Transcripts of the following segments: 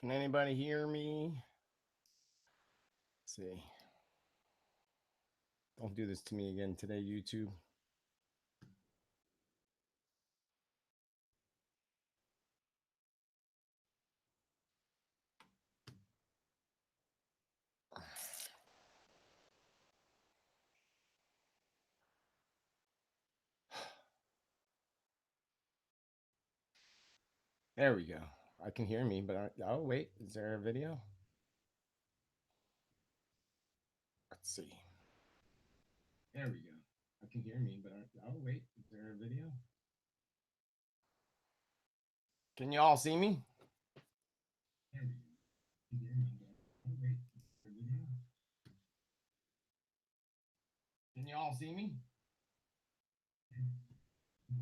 Can anybody hear me? Let's see. Don't do this to me again today, YouTube. There we go. I can hear me, but oh wait, is there a video? Let's see. There we go. I can hear me, but oh wait, is there a video? Can you all see me? There we go. Can you hear me? Oh wait, is there a video? Can you all see me?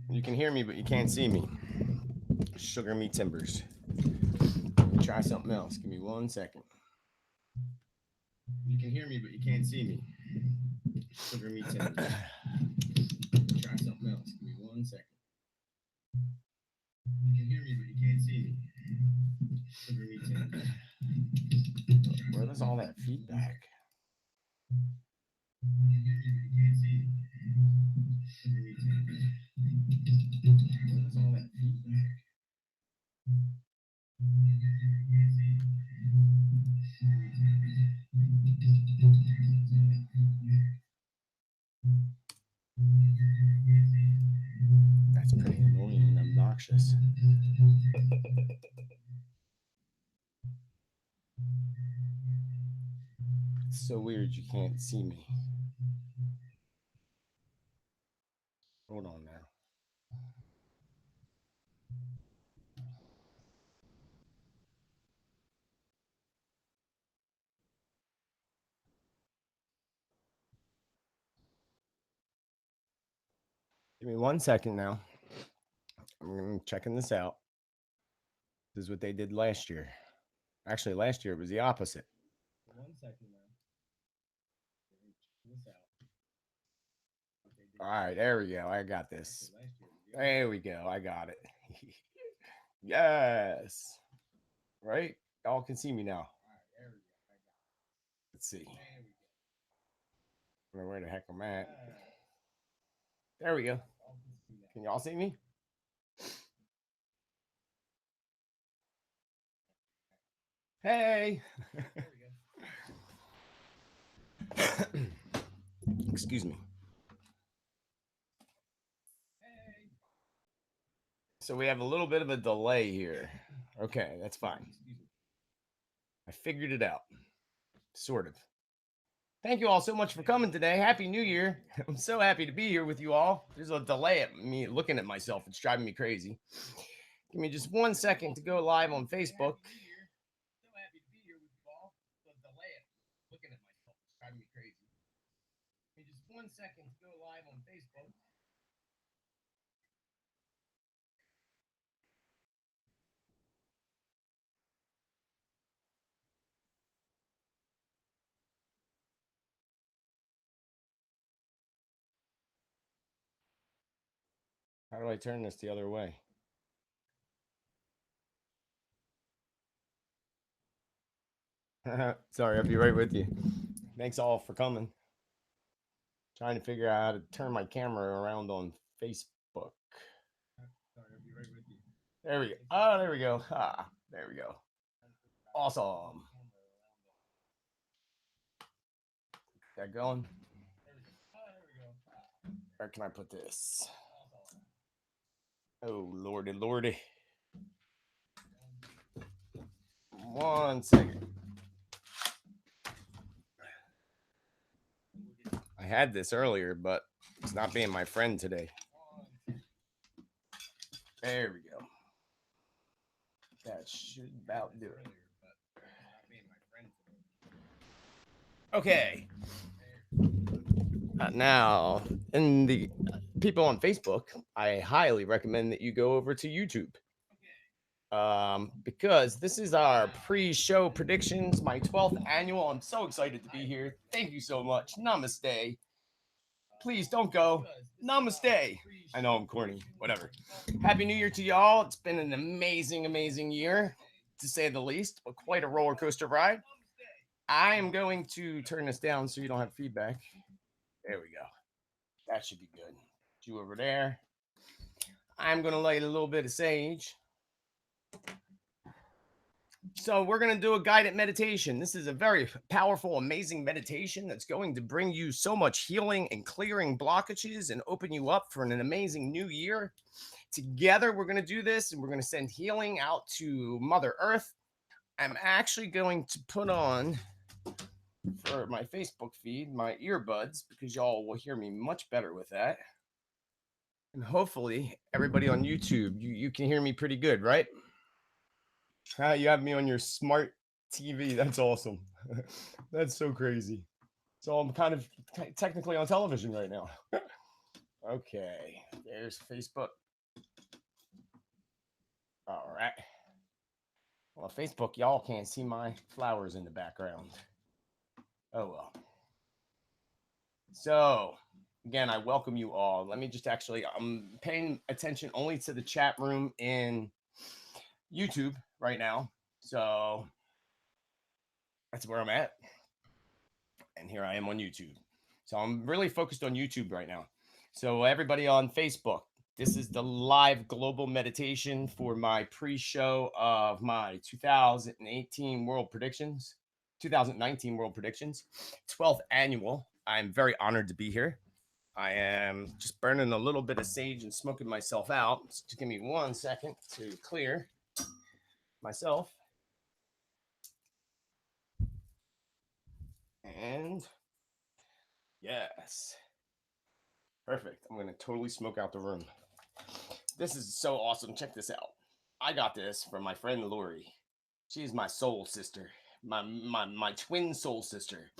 You can hear me, but you can't see me. Sugar me timbers. Try something else. Give me 1 second. You can hear me, but you can't see me. Sugar me timbers. Try something else. Give me 1 second. You can hear me, but you can't see me. Sugar me timbers. Where was all that feedback? You can hear me, but you can't see me. Sugar me timbers. Where was all that feedback? That's pretty annoying and obnoxious. It's so weird you can't see me. Hold on now. Give me 1 second now. I'm checking this out. This is what they did last year. Actually, last year it was the opposite. 1 second now. Check this out. All right, there we go. I got this. There we go. I got it. Yes. Right? Y'all can see me now. Let's see. Where the heck am I at? There we go. Can y'all see me? Hey. Excuse me. So we have a little bit of a delay here. Okay, that's fine. I figured it out. Sort of. Thank you all so much for coming today. Happy New Year. I'm so happy to be here with you all. There's a delay at me looking at myself. It's driving me crazy. Give me just 1 second to go live on Facebook. So happy to be here with you all. The delay at looking at myself. It's driving me crazy. Give me just 1 second to go live on Facebook. How do I turn this the other way? Sorry, I'll be right with you. Thanks all for coming. Trying to figure out how to turn my camera around on Facebook. Sorry, I'll be right with you. There we go. Oh, there we go. Ah, there we go. Awesome. That going? Where can I put this? Oh, lordy, lordy. 1 second. I had this earlier, but it's not being my friend today. There we go. That should about do it. Okay. Now, in the people on Facebook, I highly recommend that you go over to YouTube. Because this is our pre-show predictions, my 12th annual. I'm so excited to be here. Thank you so much. Namaste. Please don't go. Namaste. I know I'm corny. Whatever. Happy New Year to y'all. It's been an amazing, amazing year. to say the least, but quite a roller coaster ride. I am going to turn this down so you don't have feedback. There we go. That should be good. You over there. I'm going to light a little bit of sage. So we're going to do a guided meditation. This is a very powerful, amazing meditation that's going to bring you so much healing and clearing blockages and open you up for an amazing new year. Together, we're going to do this, and we're going to send healing out to Mother Earth. I'm actually going to put on, for my Facebook feed, my earbuds, because y'all will hear me much better with that. And hopefully, everybody on YouTube, you can hear me pretty good, right? You have me on your smart TV. That's awesome. That's so crazy. So I'm kind of technically on television right now. Okay, there's Facebook. All right. Well, Facebook, y'all can't see my flowers in the background. Oh, well. So, again, I welcome you all. Let me just I'm paying attention only to the chat room in YouTube right now. So, that's where I'm at. And here I am on YouTube. So, I'm really focused on YouTube right now. So, everybody on Facebook, this is the live global meditation for my pre-show of my 2019 World Predictions, 12th annual. I'm very honored to be here. I am just burning a little bit of sage and smoking myself out. So just give me 1 second to clear myself. And yes, perfect. I'm going to totally smoke out the room. This is so awesome. Check this out. I got this from my friend Lori. She's my soul sister, my twin soul sister.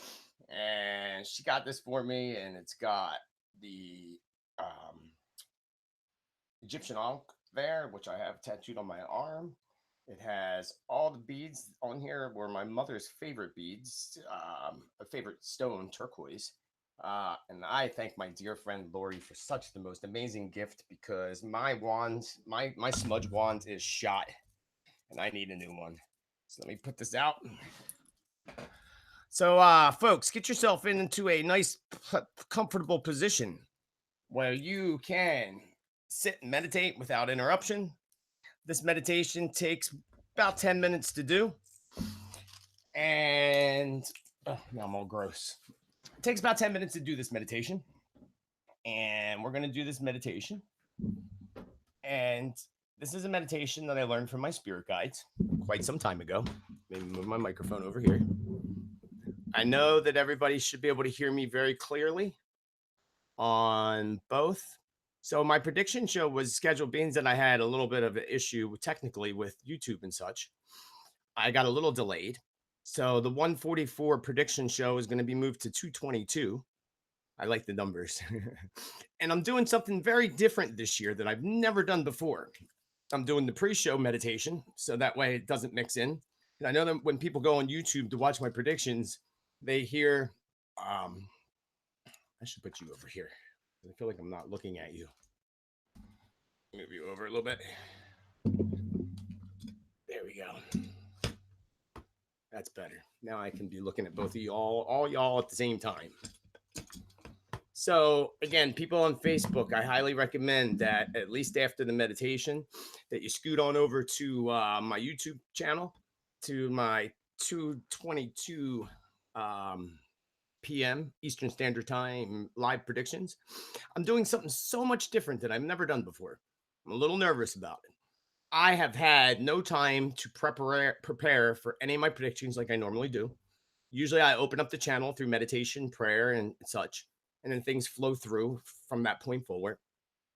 And she got this for me, and it's got the Egyptian ankh there, which I have tattooed on my arm. It has all the beads on here were my mother's favorite beads, a favorite stone, turquoise. And I thank my dear friend Lori for such the most amazing gift, because my wand, my smudge wand is shot, and I need a new one. So let me put this out. So, folks, get yourself into a nice, comfortable position where you can sit and meditate without interruption. This meditation takes about 10 minutes to do. And now I'm all gross. It takes about 10 minutes to do this meditation. And we're going to do this meditation. And this is a meditation that I learned from my spirit guides quite some time ago. Maybe move my microphone over here. I know that everybody should be able to hear me very clearly on both. So my prediction show was scheduled, being that I had a little bit of an issue technically with YouTube and such. I got a little delayed. So the 144 prediction show is going to be moved to 222. I like the numbers. And I'm doing something very different this year that I've never done before. I'm doing the pre-show meditation, so that way it doesn't mix in. And I know that when people go on YouTube to watch my predictions, they hear, I should put you over here. I feel like I'm not looking at you. Move you over a little bit. There we go. That's better. Now I can be looking at both of y'all, all y'all at the same time. So again, people on Facebook, I highly recommend that at least after the meditation that you scoot on over to my YouTube channel, to my 2:22 p.m. Eastern Standard Time live predictions. I'm doing something so much different that I've never done before. I'm a little nervous about it. I have had no time to prepare for any of my predictions like I normally do. Usually I open up the channel through meditation, prayer, and such, and then things flow through from that point forward.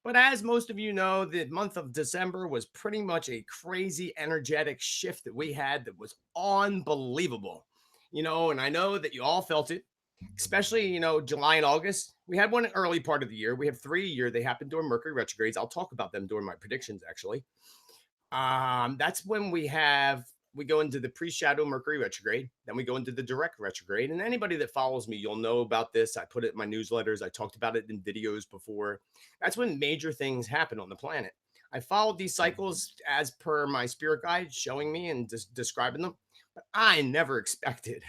But as most of you know, the month of December was pretty much a crazy energetic shift that we had that was unbelievable. And I know that you all felt it, especially, July and August. We had one early part of the year. We have 3 a year. They happen during Mercury retrogrades. I'll talk about them during my predictions, actually. That's when we go into the pre-shadow Mercury retrograde, then we go into the direct retrograde. And anybody that follows me, you'll know about this. I put it in my newsletters. I talked about it in videos before. That's when major things happen on the planet. I followed these cycles as per my spirit guide showing me and describing them, but I never expected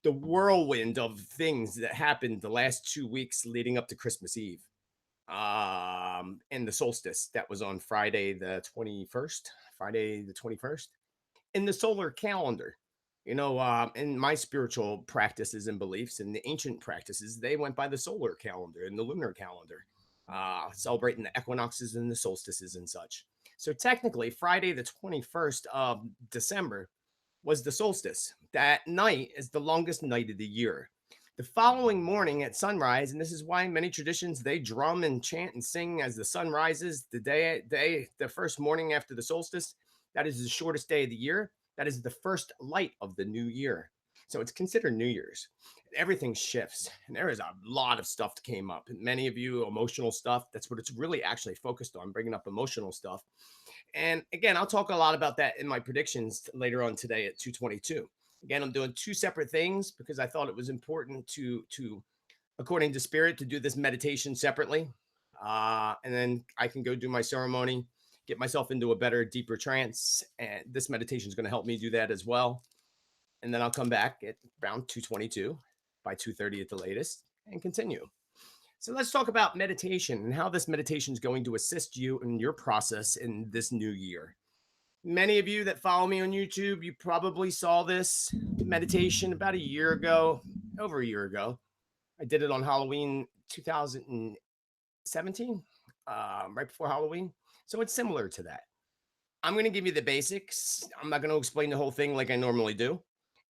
the whirlwind of things that happened the last 2 weeks leading up to Christmas Eve. And the solstice that was on Friday the 21st in the solar calendar. In my spiritual practices and beliefs and the ancient practices, they went by the solar calendar and the lunar calendar, celebrating the equinoxes and the solstices and such. So technically, Friday the 21st of December was the solstice. That night is the longest night of the year. The following morning at sunrise, and this is why in many traditions they drum and chant and sing as the sun rises, the first morning after the solstice. That is the shortest day of the year. That is the first light of the new year. So it's considered New Year's. Everything shifts, and there is a lot of stuff that came up. And many of you, emotional stuff. That's what it's really actually focused on, bringing up emotional stuff. And again, I'll talk a lot about that in my predictions later on today at 2:22. Again, I'm doing two separate things because I thought it was important to according to spirit, to do this meditation separately. And then I can go do my ceremony, get myself into a better, deeper trance. And this meditation is going to help me do that as well. And then I'll come back at around 2:22 by 2:30 at the latest and continue. So let's talk about meditation and how this meditation is going to assist you in your process in this new year. Many of you that follow me on YouTube, you probably saw this meditation about a year ago, over a year ago. I did it on Halloween 2017, right before Halloween. So it's similar to that. I'm going to give you the basics. I'm not going to explain the whole thing like I normally do.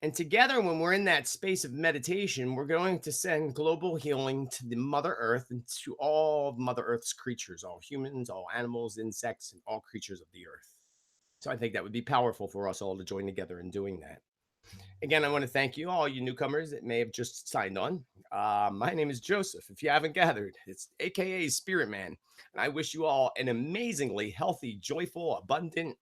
And together, when we're in that space of meditation, we're going to send global healing to the Mother Earth and to all of Mother Earth's creatures, all humans, all animals, insects, and all creatures of the earth. So I think that would be powerful for us all to join together in doing that. Again, I want to thank you, all you newcomers that may have just signed on. My name is Joseph. If you haven't gathered, it's AKA Spirit Man. And I wish you all an amazingly healthy, joyful, abundant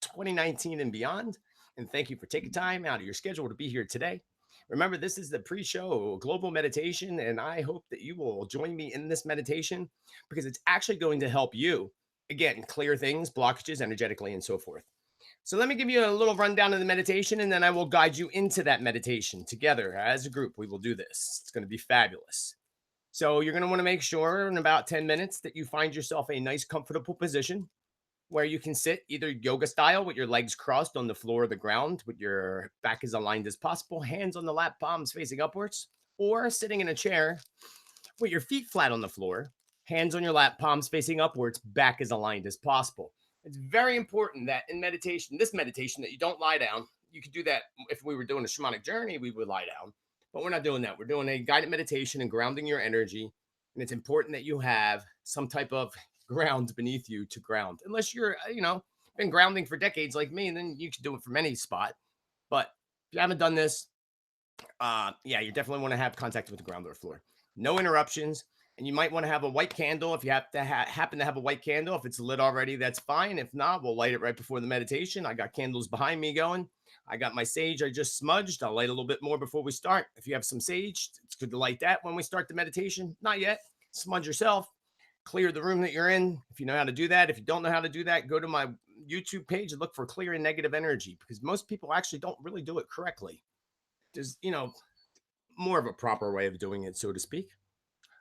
2019 and beyond. And thank you for taking time out of your schedule to be here today. Remember, this is the pre-show global meditation, and I hope that you will join me in this meditation because it's actually going to help you, again, clear things, blockages energetically, and so forth. So let me give you a little rundown of the meditation, and then I will guide you into that meditation together as a group. We will do this. It's going to be fabulous. So you're going to want to make sure in about 10 minutes that you find yourself a nice, comfortable position where you can sit either yoga style with your legs crossed on the floor or the ground with your back as aligned as possible, hands on the lap, palms facing upwards, or sitting in a chair with your feet flat on the floor, hands on your lap, palms facing upwards, back as aligned as possible. It's very important that in meditation, this meditation, that you don't lie down. You could do that if we were doing a shamanic journey, we would lie down, but we're not doing that. We're doing a guided meditation and grounding your energy. And it's important that you have some type of ground beneath you to ground. Unless you're, been grounding for decades like me, and then you can do it from any spot. But if you haven't done this, you definitely want to have contact with the ground or floor. No interruptions. And you might want to have a white candle. If you have to happen to have a white candle, if it's lit already, that's fine. If not, we'll light it right before the meditation. I got candles behind me going. I got my sage I just smudged. I'll light a little bit more before we start. If you have some sage, it's good to light that when we start the meditation. Not yet. Smudge yourself. Clear the room that you're in. If you know how to do that. If you don't know how to do that, go to my YouTube page and look for clearing negative energy, because most people actually don't really do it correctly. There's, more of a proper way of doing it, so to speak.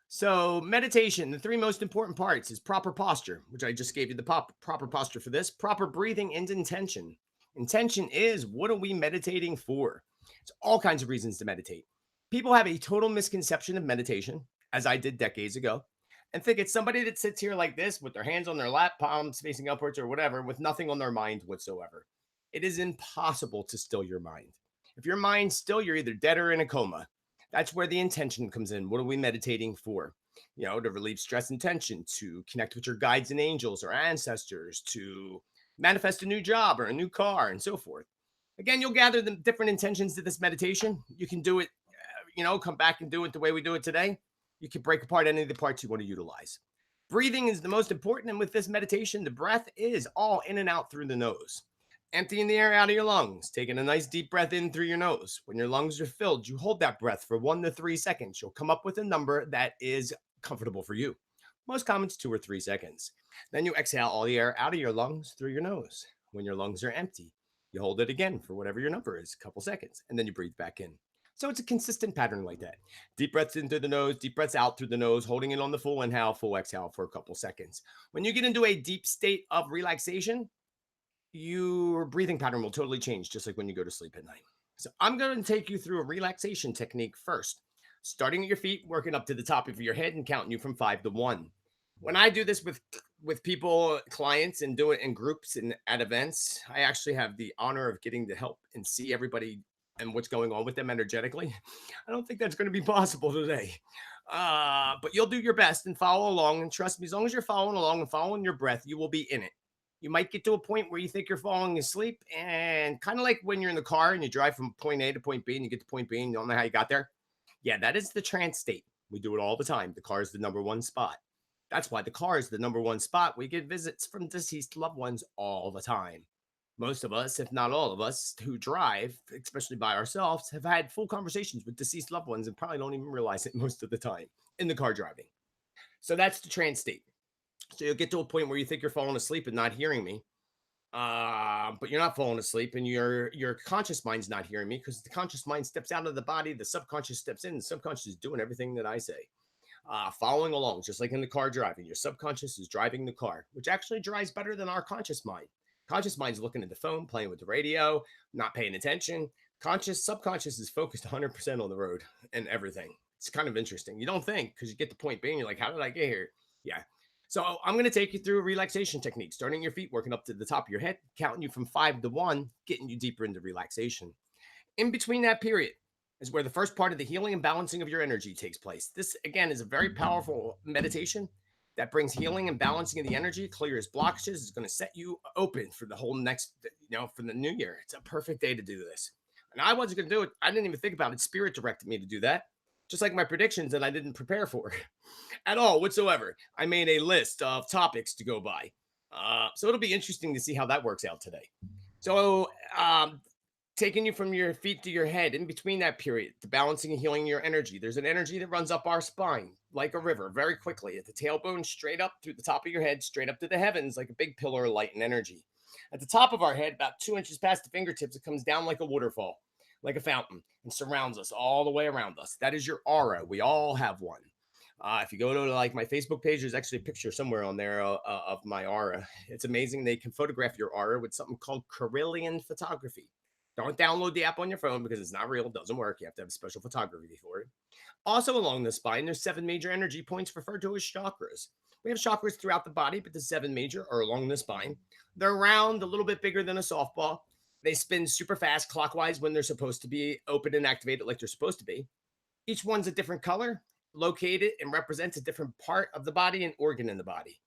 So meditation, the three most important parts is proper posture, which I just gave you the proper posture for this, proper breathing, and intention. Intention is, what are we meditating for? It's all kinds of reasons to meditate. People have a total misconception of meditation, as I did decades ago, and think it's somebody that sits here like this with their hands on their lap, palms facing upwards or whatever, with nothing on their mind whatsoever. It is impossible to still your mind. If your mind's still, you're either dead or in a coma. That's where the intention comes in. What are we meditating for? To relieve stress and tension, to connect with your guides and angels or ancestors, to manifest a new job or a new car, and so forth. Again, you'll gather the different intentions to this meditation. You can do it, come back and do it the way we do it today. You can break apart any of the parts you want to utilize. Breathing is the most important. And with this meditation, the breath is all in and out through the nose. Emptying the air out of your lungs, taking a nice deep breath in through your nose. When your lungs are filled, you hold that breath for 1 to 3 seconds. You'll come up with a number that is comfortable for you. Most common is 2 or 3 seconds. Then you exhale all the air out of your lungs through your nose. When your lungs are empty, you hold it again for whatever your number is, a couple seconds, and then you breathe back in. So it's a consistent pattern like that. Deep breaths in through the nose, deep breaths out through the nose, holding it on the full inhale, full exhale for a couple seconds. When you get into a deep state of relaxation, your breathing pattern will totally change, just like when you go to sleep at night. So I'm going to take you through a relaxation technique first, starting at your feet, working up to the top of your head and counting you from 5 to 1. When I do this with people, clients, and do it in groups and at events, I actually have the honor of getting to help and see everybody and what's going on with them energetically. I don't think that's going to be possible today. But you'll do your best and follow along. And trust me, as long as you're following along and following your breath, you will be in it. You might get to a point where you think you're falling asleep, and kind of like when you're in the car and you drive from point A to point B and you get to point B and you don't know how you got there. Yeah, that is the trance state. We do it all the time. The car is the number one spot. That's why the car is the number one spot. We get visits from deceased loved ones all the time. Most of us, if not all of us, who drive, especially by ourselves, have had full conversations with deceased loved ones and probably don't even realize it most of the time in the car driving. So that's the trance state. So you'll get to a point where you think you're falling asleep and not hearing me, but you're not falling asleep, and your conscious mind's not hearing me because the conscious mind steps out of the body, the subconscious steps in, the subconscious is doing everything that I say. Following along, just like in the car driving, your subconscious is driving the car, which actually drives better than our conscious mind. Conscious mind's looking at the phone, playing with the radio, not paying attention. Subconscious is focused 100% on the road and everything. It's kind of interesting. You don't think, because you get to point B and you're like, how did I get here? Yeah. So I'm going to take you through a relaxation technique, starting your feet, working up to the top of your head, counting you from 5 to 1, getting you deeper into relaxation. In between that period is where the first part of the healing and balancing of your energy takes place. This, again, is a very powerful meditation that brings healing and balancing of the energy, clears blockages, is going to set you open for the whole next, for the new year. It's a perfect day to do this. And I wasn't going to do it. I didn't even think about it. Spirit directed me to do that, just like my predictions that I didn't prepare for at all whatsoever. I made a list of topics to go by. So it'll be interesting to see how that works out today. So taking you from your feet to your head, in between that period, the balancing and healing your energy. There's an energy that runs up our spine like a river very quickly at the tailbone, straight up through the top of your head, straight up to the heavens like a big pillar of light and energy. At the top of our head, about 2 inches past the fingertips, it comes down like a waterfall, like a fountain, and surrounds us all the way around us. That is your aura. We all have one. If you go to like my Facebook page, there's actually a picture somewhere on there of my aura. It's amazing. They can photograph your aura with something called Carillion photography. Don't download the app on your phone because it's not real. It doesn't work. You have to have special photography for it. Also along the spine, there's 7 major energy points referred to as chakras. We have chakras throughout the body, but the 7 major are along the spine. They're round, a little bit bigger than a softball. They spin super fast clockwise when they're supposed to be open and activated like they're supposed to be. Each one's a different color, located and represents a different part of the body and organ in the body.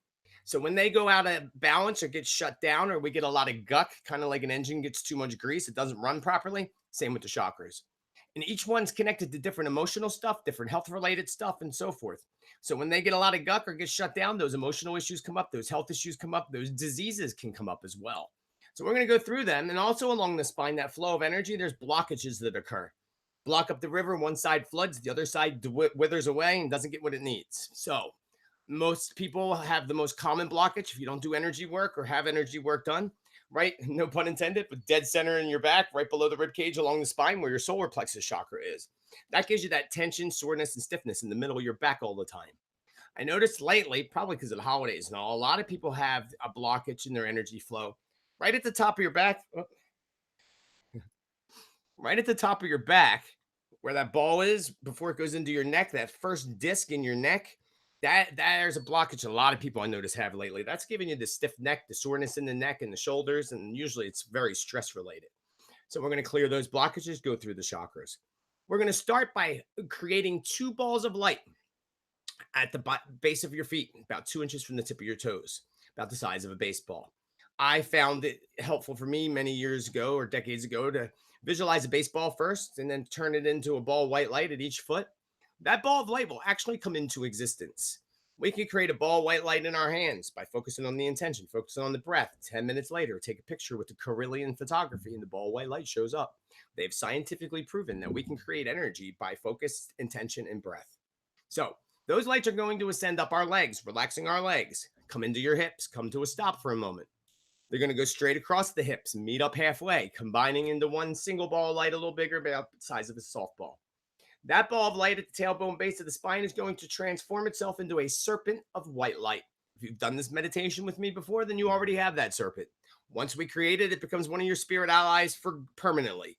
So when they go out of balance or get shut down, or we get a lot of guck, kind of like an engine gets too much grease, it doesn't run properly. Same with the chakras. And each one's connected to different emotional stuff, different health related stuff, and so forth. So when they get a lot of guck or get shut down, those emotional issues come up, those health issues come up, those diseases can come up as well. So we're going to go through them. And also along the spine, that flow of energy, there's blockages that occur. Block up the river, one side floods, the other side withers away and doesn't get what it needs. So most people have the most common blockage if you don't do energy work or have energy work done, right? No pun intended, but dead center in your back, right below the rib cage along the spine where your solar plexus chakra is. That gives you that tension, soreness, and stiffness in the middle of your back all the time. I noticed lately, probably because of the holidays and all, a lot of people have a blockage in their energy flow right at the top of your back. Right at the top of your back, where that ball is before it goes into your neck, that first disc in your neck, there's a blockage a lot of people I notice have lately. That's giving you the stiff neck, the soreness in the neck and the shoulders, and usually it's very stress related. So we're going to clear those blockages, go through the chakras. We're going to start by creating 2 balls of light at the base of your feet, about 2 inches from the tip of your toes, about the size of a baseball. I found it helpful for me many years ago or decades ago to visualize a baseball first and then turn it into a ball of white light at each foot. That ball of light will actually come into existence. We can create a ball of white light in our hands by focusing on the intention, focusing on the breath. 10 minutes later, take a picture with the Carillion photography and the ball of white light shows up. They've scientifically proven that we can create energy by focused intention and breath. So Those lights are going to ascend up our legs, relaxing our legs, come into your hips, come to a stop for a moment. They're going to go straight across the hips, meet up halfway, combining into one single ball of light, a little bigger, about the size of a softball. That ball of light at the tailbone base of the spine is going to transform itself into a serpent of white light. If you've done this meditation with me before, then you already have that serpent. Once we create it, it becomes one of your spirit allies for permanently.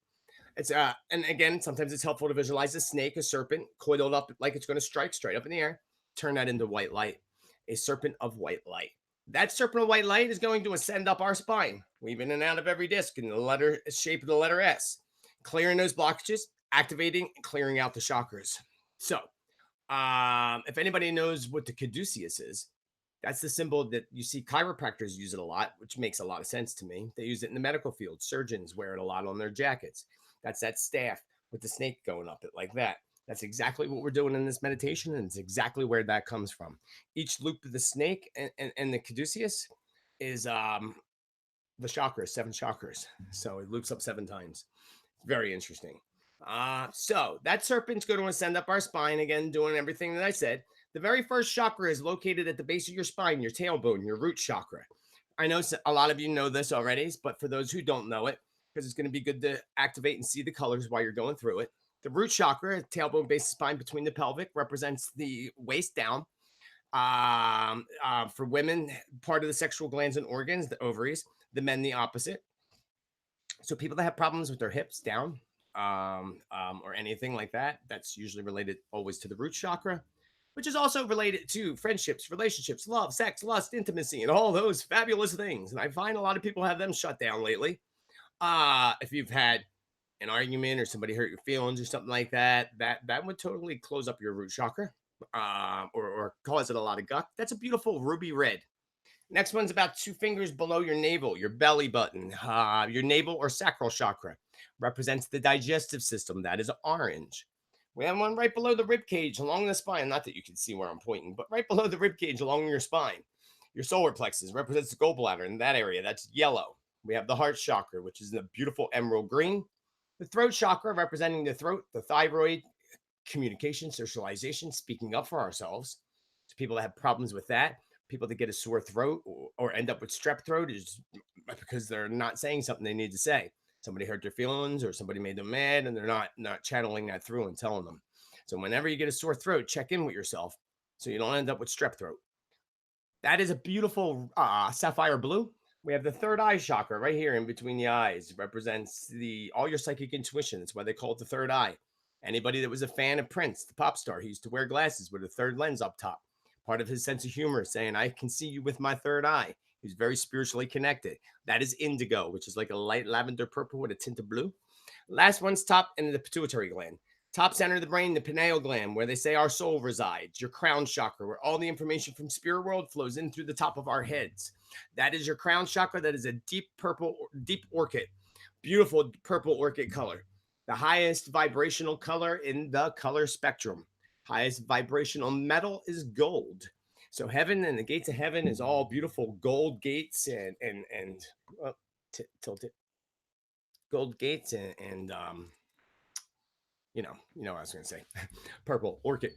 It's and again, sometimes it's helpful to visualize a snake, a serpent, coiled up like it's going to strike straight up in the air. Turn that into white light, a serpent of white light. That serpent of white light is going to ascend up our spine, weave in and out of every disc in the letter shape of the letter S, clearing those blockages, activating and clearing out the chakras. So, if anybody knows what the caduceus is, that's the symbol that you see chiropractors use it a lot, which makes a lot of sense to me. They use it in the medical field. Surgeons wear it a lot on their jackets. That's that staff with the snake going up it like that. That's exactly what we're doing in this meditation, and it's exactly where that comes from. Each loop of the snake and the caduceus is the chakras, 7 chakras. So it loops up 7 times. Very interesting. So that serpent's going to ascend up our spine again, doing everything that I said. The very first chakra is located at the base of your spine, your tailbone, your root chakra. I know a lot of you know this already, but for those who don't know it, because it's going to be good to activate and see the colors while you're going through it. The root chakra, tailbone, base of spine between the pelvic, represents the waist down. For women, part of the sexual glands and organs, the ovaries. The men, the opposite. So people that have problems with their hips down, or anything like that, that's usually related always to the root chakra, which is also related to friendships, relationships, love, sex, lust, intimacy, and all those fabulous things. And I find a lot of people have them shut down lately. If you've had an argument or somebody hurt your feelings or something like that, that would totally close up your root chakra, or cause it a lot of guck. That's a beautiful ruby red. Next one's about 2 fingers below your navel, your belly button. Your navel or sacral chakra represents the digestive system. That is orange. We have one right below the rib cage along the spine. Not that you can see where I'm pointing, but right below the rib cage along your spine. Your solar plexus represents the gallbladder in that area. That's yellow. We have the heart chakra, which is the beautiful emerald green. The throat chakra representing the throat, the thyroid, communication, socialization, speaking up for ourselves. So people that have problems with that, people that get a sore throat or end up with strep throat is because they're not saying something they need to say. Somebody hurt their feelings or somebody made them mad and they're not channeling that through and telling them. So whenever you get a sore throat, check in with yourself so you don't end up with strep throat. That is a beautiful sapphire blue. We have the third eye chakra right here in between the eyes. It represents all your psychic intuition. That's why they call it the third eye. Anybody that was a fan of Prince, the pop star, he used to wear glasses with a third lens up top. Part of his sense of humor, saying, I can see you with my third eye. He's very spiritually connected. That is indigo, which is like a light lavender purple with a tint of blue. Last one's top in the pituitary gland. Top center of the brain, the pineal gland, where they say our soul resides. Your crown chakra, where all the information from spirit world flows in through the top of our heads. That is your crown chakra. That is a deep purple, deep orchid. Beautiful purple orchid color. The highest vibrational color in the color spectrum. Highest vibrational metal is gold. So heaven and the gates of heaven is all beautiful gold gates and tilt it. Gold gates and you know what I was going to say. Purple orchid.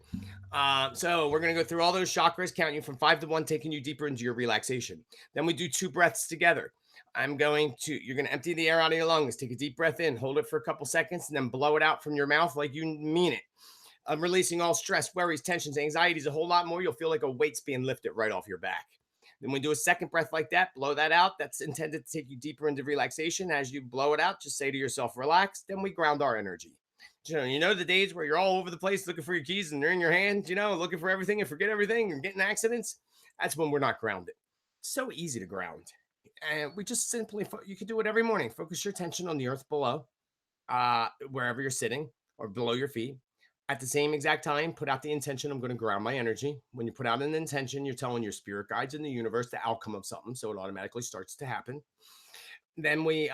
So we're going to go through all those chakras, counting you from 5 to 1, taking you deeper into your relaxation. Then we do 2 breaths together. You're going to empty the air out of your lungs, take a deep breath in, hold it for a couple seconds, and then blow it out from your mouth like you mean it. I'm releasing all stress, worries, tensions, anxieties, a whole lot more. You'll feel like a weight's being lifted right off your back. Then we do a second breath like that, blow that out. That's intended to take you deeper into relaxation. As you blow it out, just say to yourself, relax. Then we ground our energy. You know the days where you're all over the place looking for your keys and they're in your hand, looking for everything and forget everything and getting accidents? That's when we're not grounded. It's so easy to ground. And we just simply, you can do it every morning. Focus your attention on the earth below, wherever you're sitting or below your feet. At the same exact time, put out the intention, I'm going to ground my energy. When you put out an intention, you're telling your spirit guides in the universe the outcome of something. So it automatically starts to happen. Then we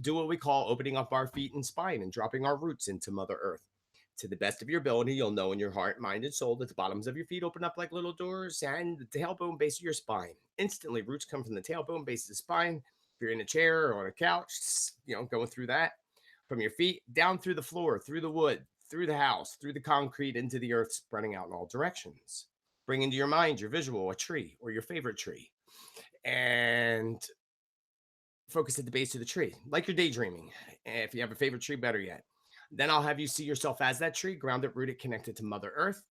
do what we call opening up our feet and spine and dropping our roots into Mother Earth. To the best of your ability, you'll know in your heart, mind, and soul that the bottoms of your feet open up like little doors and the tailbone base of your spine. Instantly, roots come from the tailbone base of the spine. If you're in a chair or on a couch, going through that. From your feet, down through the floor, through the wood, through the house, through the concrete, into the earth, spreading out in all directions. Bring into your mind your visual, a tree or your favorite tree, and focus at the base of the tree, like you're daydreaming. If you have a favorite tree, better yet. Then I'll have you see yourself as that tree, grounded, rooted, connected to Mother Earth.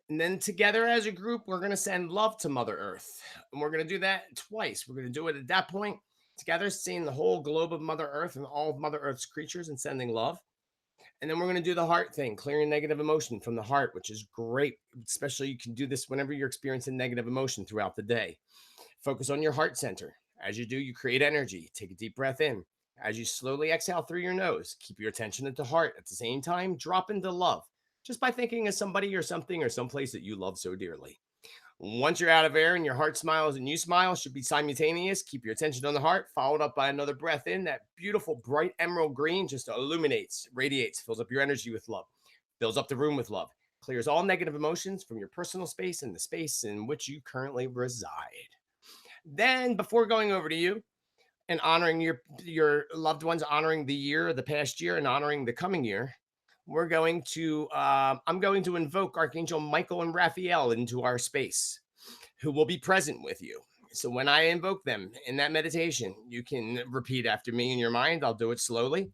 And then together as a group, we're going to send love to Mother Earth. And we're going to do that twice. We're going to do it at that point, together, seeing the whole globe of Mother Earth and all of Mother Earth's creatures and sending love. And then we're going to do the heart thing, clearing negative emotion from the heart, which is great. Especially you can do this whenever you're experiencing negative emotion throughout the day. Focus on your heart center. As you do, you create energy. Take a deep breath in. As you slowly exhale through your nose, keep your attention at the heart. At the same time, drop into love just by thinking of somebody or something or someplace that you love so dearly. Once you're out of air and your heart smiles and you smile, should be simultaneous. Keep your attention on the heart, followed up by another breath in. That beautiful bright emerald green just illuminates, radiates, fills up your energy with love, fills up the room with love, clears all negative emotions from your personal space and the space in which you currently reside. Then, before going over to you and honoring your loved ones, honoring the year, the past year, and honoring the coming year, we're going to I'm going to invoke Archangel Michael and Raphael into our space, who will be present with you. So when I invoke them in that meditation, you can repeat after me in your mind. I'll do it slowly.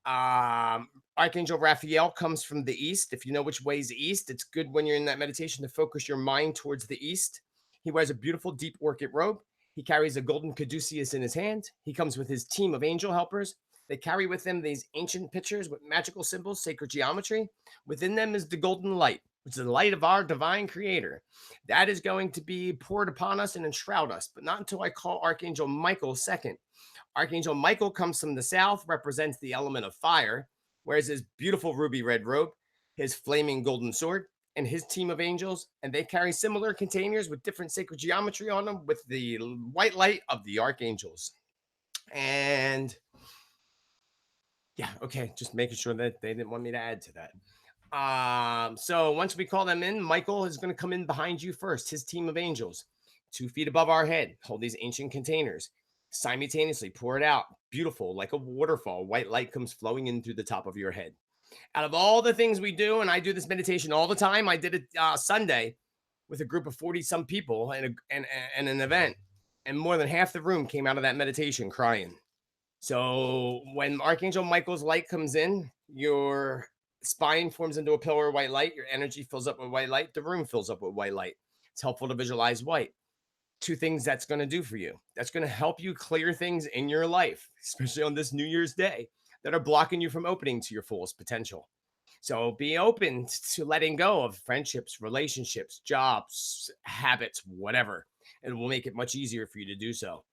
Archangel Raphael comes from the east. If you know which way is east, it's good when you're in that meditation to focus your mind towards the east. He wears a beautiful deep orchid robe. He carries a golden caduceus in his hand. He comes with his team of angel helpers. They carry with them these ancient pictures with magical symbols, sacred geometry. Within them is the golden light, which is the light of our divine creator. That is going to be poured upon us and enshroud us, but not until I call Archangel Michael second. Archangel Michael comes from the south, represents the element of fire, wears his beautiful ruby red robe, his flaming golden sword, and his team of angels, and they carry similar containers with different sacred geometry on them with the white light of the archangels. And yeah, okay, just making sure that they didn't want me to add to that. So once we call them in, Michael is going to come in behind you first, his team of angels, 2 feet above our head, hold these ancient containers, simultaneously pour it out, beautiful, like a waterfall. White light comes flowing in through the top of your head. Out of all the things we do, and I do this meditation all the time, I did it Sunday with a group of 40 some people and an event, and more than half the room came out of that meditation crying. So when Archangel Michael's light comes in, your spine forms into a pillar of white light, your energy fills up with white light, the room fills up with white light. It's helpful to visualize white. 2 things that's going to do for you. That's going to help you clear things in your life, especially on this New Year's Day, that are blocking you from opening to your fullest potential. So be open to letting go of friendships, relationships, jobs, habits, whatever. It will make it much easier for you to do so.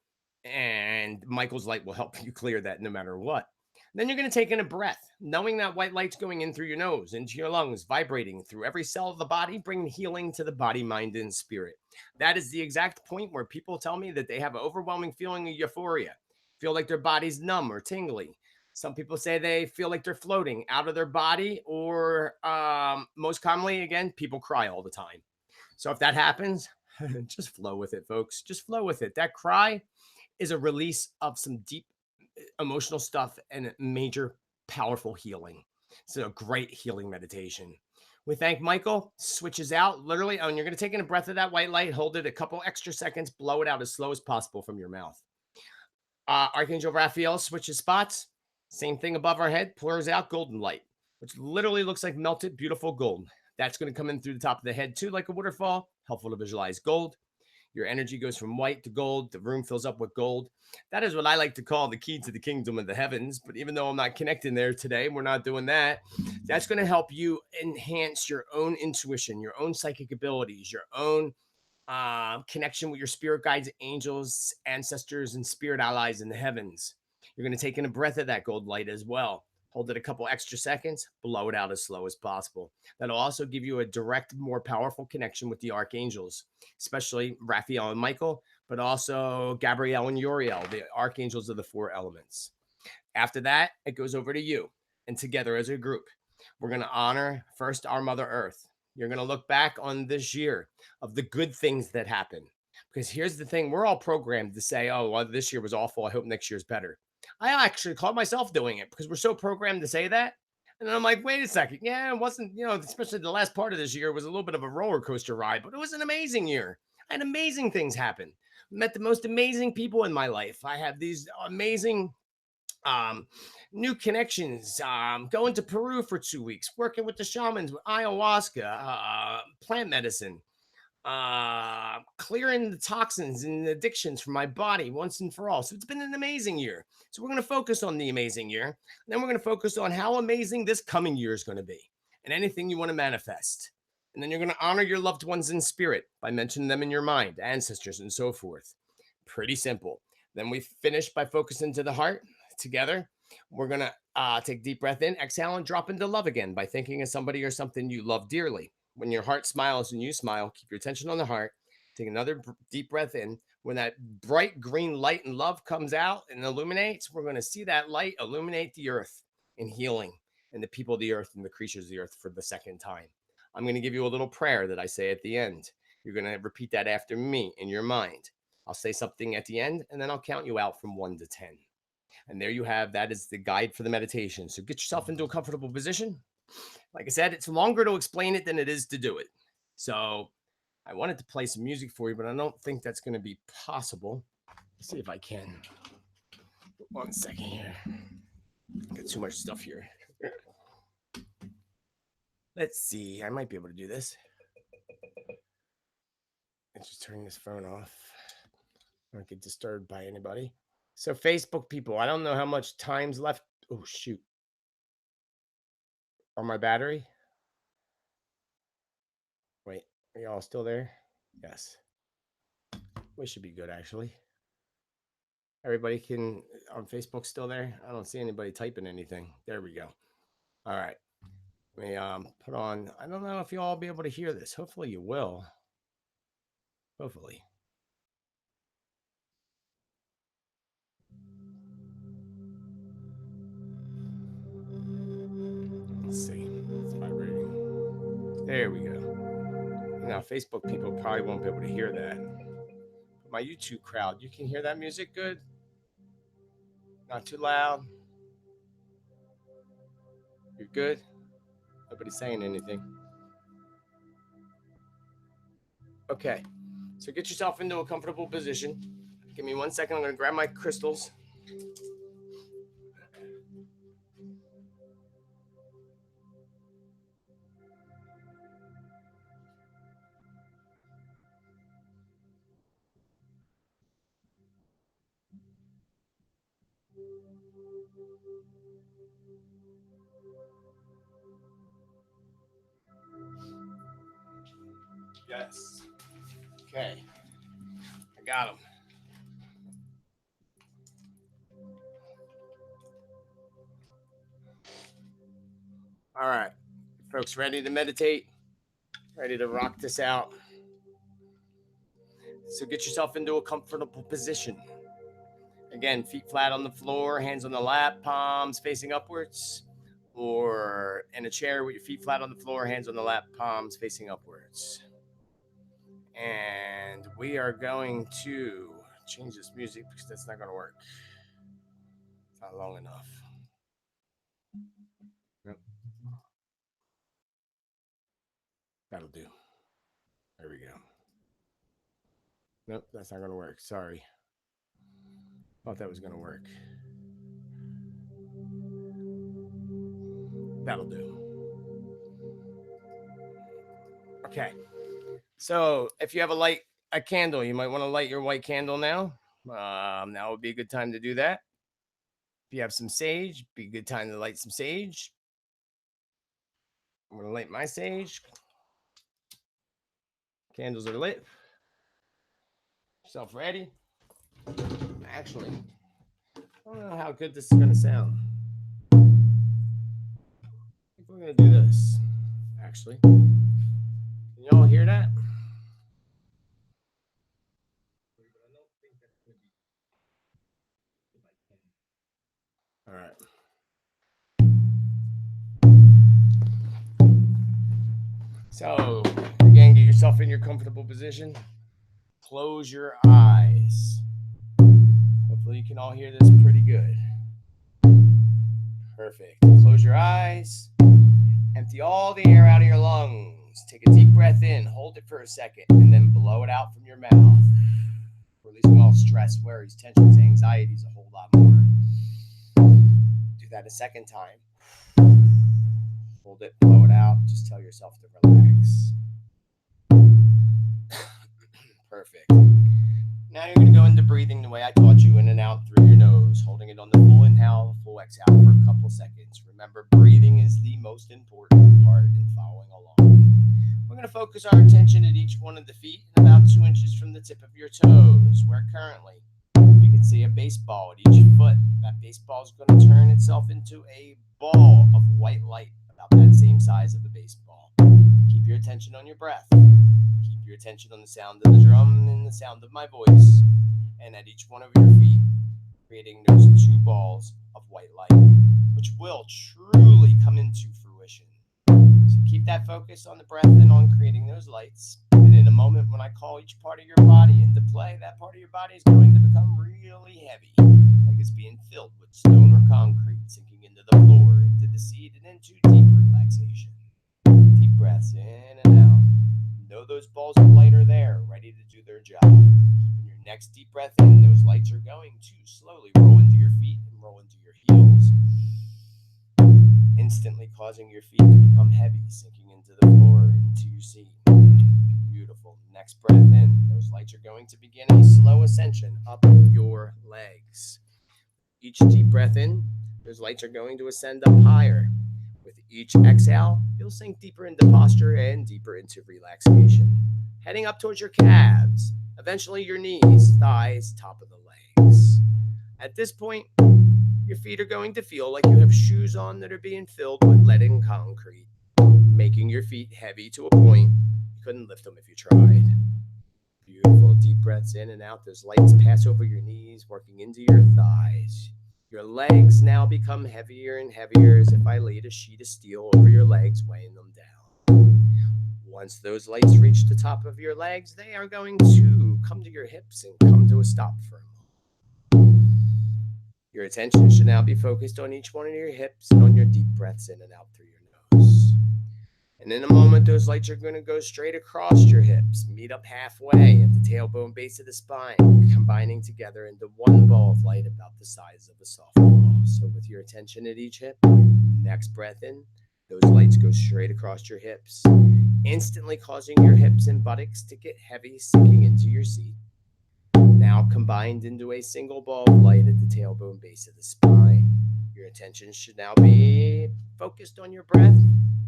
And Michael's light will help you clear that no matter what. Then you're going to take in a breath, knowing that white light's going in through your nose, into your lungs, vibrating through every cell of the body, bringing healing to the body, mind, and spirit. That is the exact point where people tell me that they have an overwhelming feeling of euphoria, feel like their body's numb or tingly. Some people say they feel like they're floating out of their body, or most commonly, again, people cry all the time. So if that happens, just flow with it, folks. Just flow with it. That cry is a release of some deep emotional stuff and major powerful healing. It's a great healing meditation. We thank Michael, switches out literally. Oh, and you're going to take in a breath of that white light, hold it a couple extra seconds, blow it out as slow as possible from your mouth. Archangel Raphael switches spots. Same thing above our head, pours out golden light, which literally looks like melted, beautiful gold. That's going to come in through the top of the head too, like a waterfall. Helpful to visualize gold. Your energy goes from white to gold. The room fills up with gold. That is what I like to call the key to the kingdom of the heavens. But even though I'm not connecting there today, we're not doing that. That's going to help you enhance your own intuition, your own psychic abilities, your own connection with your spirit guides, angels, ancestors, and spirit allies in the heavens. You're going to take in a breath of that gold light as well. Hold it a couple extra seconds, blow it out as slow as possible. That'll also give you a direct, more powerful connection with the archangels, especially Raphael and Michael, but also Gabriel and Uriel, the archangels of the 4 elements. After that, it goes over to you. And together as a group, we're going to honor first our Mother Earth. You're going to look back on this year of the good things that happened. Because here's the thing, we're all programmed to say, oh, well, this year was awful. I hope next year's better. I actually caught myself doing it because we're so programmed to say that. And I'm like, wait a second. Yeah, it wasn't, especially the last part of this year was a little bit of a roller coaster ride, but it was an amazing year. I had amazing things happen. Met the most amazing people in my life. I have these amazing um, new connections. Going to Peru for 2 weeks, working with the shamans with ayahuasca, plant medicine, clearing the toxins and addictions from my body once and for all. So it's been an amazing year. So we're going to focus on the amazing year. And then we're going to focus on how amazing this coming year is going to be and anything you want to manifest. And then you're going to honor your loved ones in spirit by mentioning them in your mind, ancestors, and so forth. Pretty simple. Then we finish by focusing to the heart together. We're going to take a deep breath in, exhale, and drop into love again by thinking of somebody or something you love dearly. When your heart smiles and you smile, keep your attention on the heart. Take another deep breath in. When that bright green light and love comes out and illuminates, we're going to see that light illuminate the earth in healing and the people of the earth and the creatures of the earth for the second time. I'm going to give you a little prayer that I say at the end. You're going to repeat that after me in your mind. I'll say something at the end, and then I'll count you out from 1 to 10. And there you have, that is the guide for the meditation. So get yourself into a comfortable position. Like I said, it's longer to explain it than it is to do it. So I wanted to play some music for you, but I don't think that's going to be possible. Let's see if I can. 1 second here. Got too much stuff here. Let's see. I might be able to do this. Let's just turn this phone off. I don't get disturbed by anybody. So Facebook people, I don't know how much time's left. Oh, shoot. On my battery. Wait, are y'all still there? Yes. We should be good, actually. Everybody can on Facebook still there? I don't see anybody typing anything. There we go. All right. Let me put on. I don't know if you all be able to hear this. Hopefully you will. Hopefully. Let's see. It's vibrating. There we go. Now Facebook people probably won't be able to hear that. But my YouTube crowd, you can hear that music good? Not too loud. You're good? Nobody's saying anything. Okay. So get yourself into a comfortable position. Give me 1 second. I'm going to grab my crystals. Yes. Okay. I got them. All right. Folks, ready to meditate? Ready to rock this out? So get yourself into a comfortable position. Again, feet flat on the floor, hands on the lap, palms facing upwards, or in a chair with your feet flat on the floor, hands on the lap, palms facing upwards. And we are going to change this music because that's not going to work. It's not long enough. Nope. That'll do. There we go. Nope, that's not going to work. Sorry. Thought that was going to work. That'll do. Okay. So if you have a candle, you might want to light your white candle now. Now would be a good time to do that. If you have some sage, be a good time to light some sage. I'm going to light my sage. Candles are lit. Yourself ready? Actually, I don't know how good this is going to sound. I think we're going to do this, actually. Can you all hear that? All right. So, again, get yourself in your comfortable position. Close your eyes. Hopefully you can all hear this pretty good. Perfect. Close your eyes. Empty all the air out of your lungs. Take a deep breath in. Hold it for a second. And then blow it out from your mouth. Releasing all stress, worries, tensions, anxieties, a whole lot more. Do that a second time. Hold it, blow it out. Just tell yourself to relax. Perfect. Now you're going to go into breathing the way I taught you, in and out through your nose, holding it on the full inhale, full exhale for a couple seconds. Remember, breathing is the most important part in following along. We're going to focus our attention at each one of the feet and about 2 inches from the tip of your toes, where currently you can see a baseball at each foot. That baseball is going to turn itself into a ball of white light, about that same size of a baseball. Keep your attention on your breath. Keep your attention on the sound of the drum and the sound of my voice. And at each one of your feet, creating those 2 balls of white light, which will truly come into fruition. So keep that focus on the breath and on creating those lights. And in a moment, when I call each part of your body into play, that part of your body is going to become really heavy, like it's being filled with stone or concrete, sinking into the floor, into the seat, and into deep relaxation. Deep breaths in and out. Know those balls of light are there, ready to do their job. On your next deep breath in, those lights are going to slowly roll into your feet and roll into your heels, instantly causing your feet to become heavy, sinking into the floor, into your seat. Beautiful. Next breath in, those lights are going to begin a slow ascension up your legs. Each deep breath in, those lights are going to ascend up higher. With each exhale, you'll sink deeper into posture and deeper into relaxation, heading up towards your calves, eventually your knees, thighs, top of the legs. At this point, your feet are going to feel like you have shoes on that are being filled with lead and concrete, making your feet heavy to a point you couldn't lift them if you tried. Beautiful. Deep breaths in and out. Those lights pass over your knees, working into your thighs. Your legs now become heavier and heavier, as if I laid a sheet of steel over your legs, weighing them down. Once those lights reach the top of your legs, they are going to come to your hips and come to a stop for a moment. Your attention should now be focused on each one of your hips and on your deep breaths in and out through your nose. And in a moment, those lights are going to go straight across your hips, meet up halfway at the tailbone base of the spine, combining together into one ball of light about the size of a softball. So with your attention at each hip, next breath in, those lights go straight across your hips, instantly causing your hips and buttocks to get heavy, sinking into your seat. Now combined into a single ball of light at the tailbone base of the spine. Your attention should now be focused on your breath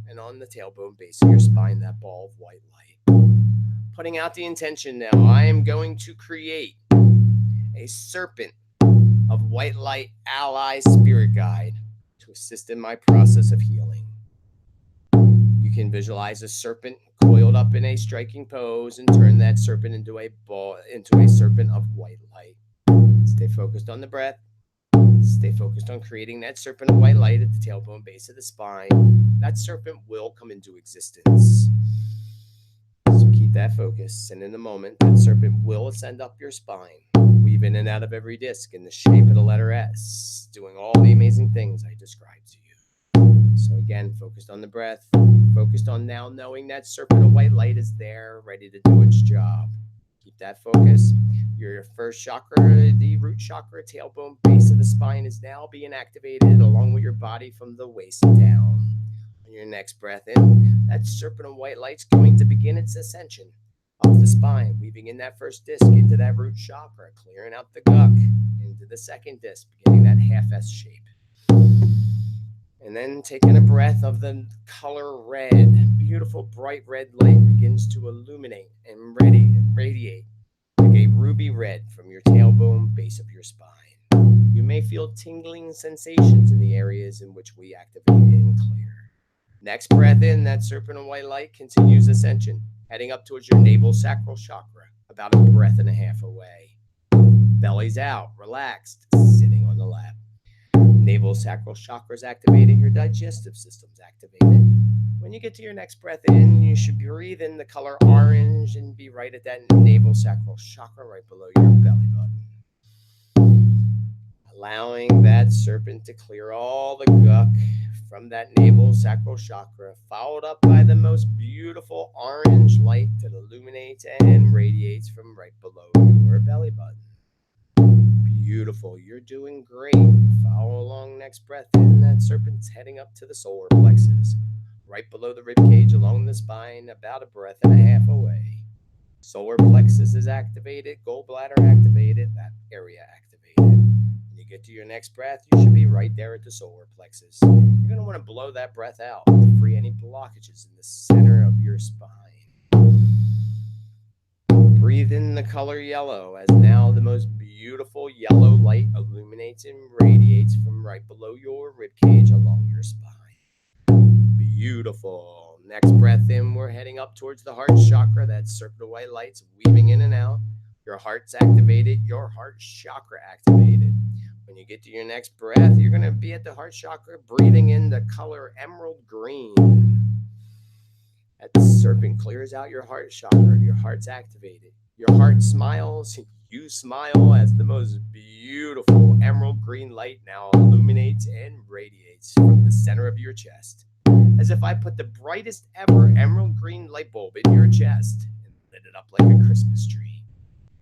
and on the tailbone base of your spine, that ball of white light. Putting out the intention now, I am going to create a serpent of white light ally spirit guide to assist in my process of healing. You can visualize a serpent coiled up in a striking pose and turn that serpent into a serpent of white light. Stay focused on the breath. Stay focused on creating that serpent of white light at the tailbone base of the spine. That serpent will come into existence. So keep that focus, and in a moment, that serpent will ascend up your spine, weave in and out of every disc in the shape of the letter S, doing all the amazing things I described to you. So again, focused on the breath, focused on now knowing that serpent of white light is there, ready to do its job. Keep that focus. Your first chakra, the root chakra, tailbone base of the spine, is now being activated along with your body from the waist down. On your next breath in, that serpent of white light's going to begin its ascension up the spine, weaving in that first disc into that root chakra, clearing out the guk, into the second disc, beginning that half S shape. And then taking a breath of the color red, beautiful bright red light begins to illuminate and radiate like a ruby red from your tailbone base of your spine. You may feel tingling sensations in the areas in which we activate and clear. Next breath in, that serpent of white light continues ascension, heading up towards your navel sacral chakra, about a breath and a half away. Belly's out, relaxed, sitting on the lap. Navel sacral chakras activated, your digestive system's activated. When you get to your next breath in, you should breathe in the color orange and be right at that navel sacral chakra right below your belly button. allowing that serpent to clear all the guck from that navel sacral chakra, followed up by the most beautiful orange light that illuminates and radiates from right below your belly button. Beautiful. You're doing great. Follow along. Next breath in. That serpent's heading up to the solar plexus, right below the rib cage, along the spine, about a breath and a half away. Solar plexus is activated. Gallbladder activated. That area activated. When you get to your next breath, you should be right there at the solar plexus. You're going to want to blow that breath out to free any blockages in the center of your spine. Breathe in the color yellow as now the most beautiful yellow light illuminates and radiates from right below your rib cage along your spine. Beautiful. Next breath in, we're heading up towards the heart chakra. That serpent of white light's weaving in and out. Your heart's activated, your heart chakra activated. When you get to your next breath, you're going to be at the heart chakra, breathing in the color emerald green. That serpent clears out your heart chakra. Your heart's activated. Your heart smiles. You smile as the most beautiful emerald green light now illuminates and radiates from the center of your chest. As if I put the brightest ever emerald green light bulb in your chest and lit it up like a Christmas tree.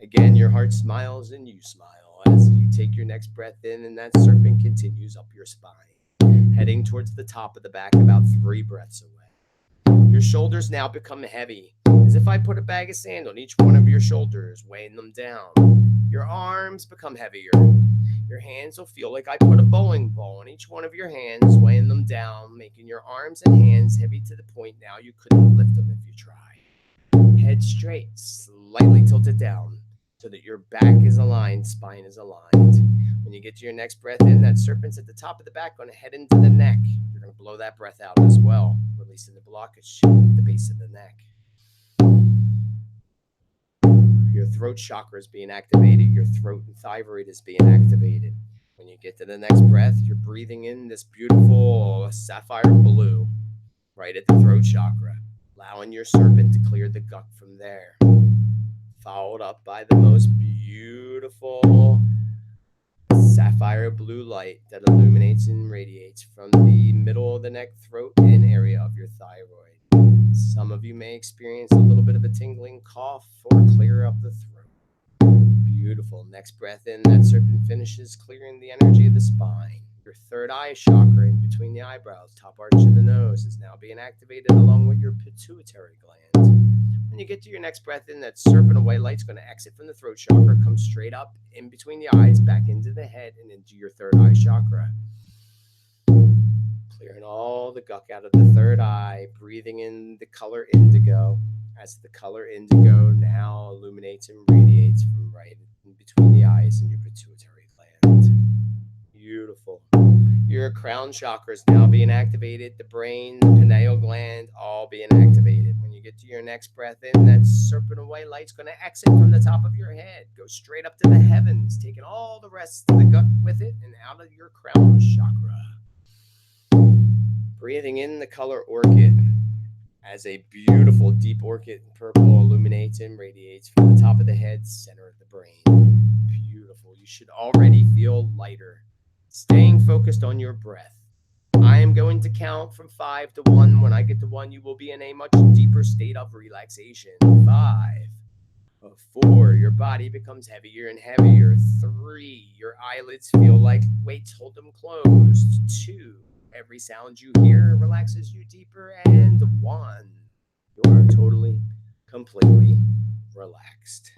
Again, your heart smiles and you smile as you take your next breath in, and that serpent continues up your spine, heading towards the top of the back about 3 breaths away. Your shoulders now become heavy, as if I put a bag of sand on each one of your shoulders, weighing them down. Your arms become heavier. Your hands will feel like I put a bowling ball on each one of your hands, weighing them down, making your arms and hands heavy to the point now you couldn't lift them if you tried. Head straight, slightly tilted down, so that your back is aligned, spine is aligned. When you get to your next breath in, that serpent's at the top of the back, going to head into the neck. You're going to blow that breath out as well, releasing the blockage at the base of the neck. Your throat chakra is being activated. Your throat and thyroid is being activated. When you get to the next breath, you're breathing in this beautiful sapphire blue right at the throat chakra, allowing your serpent to clear the guck from there. Followed up by the most beautiful sapphire blue light that illuminates and radiates from the middle of the neck, throat, and area of your thyroid. Some of you may experience a little bit of a tingling cough or clear up the throat. Beautiful. Next breath in, that serpent finishes clearing the energy of the spine. Your third eye chakra in between the eyebrows, top arch of the nose, is now being activated along with your pituitary gland. When you get to your next breath in, that serpent of white light's going to exit from the throat chakra, come straight up in between the eyes, back into the head, and into your third eye chakra. Clearing all the guck out of the third eye, breathing in the color indigo, as the color indigo now illuminates and radiates from right in between the eyes and your pituitary gland. Beautiful. Your crown chakra is now being activated, the brain, the pineal gland, all being activated. When you get to your next breath in, that serpent of white light's going to exit from the top of your head, go straight up to the heavens, taking all the rest of the guck with it and out of your crown chakra. Breathing in the color orchid as a beautiful deep orchid purple illuminates and radiates from the top of the head, center of the brain. Beautiful. You should already feel lighter. Staying focused on your breath. I am going to count from 5 to 1. When I get to 1, you will be in a much deeper state of relaxation. 5. 4, your body becomes heavier and heavier. 3, your eyelids feel like weights hold them closed. 2, every sound you hear relaxes you deeper. And 1, you are totally, completely relaxed.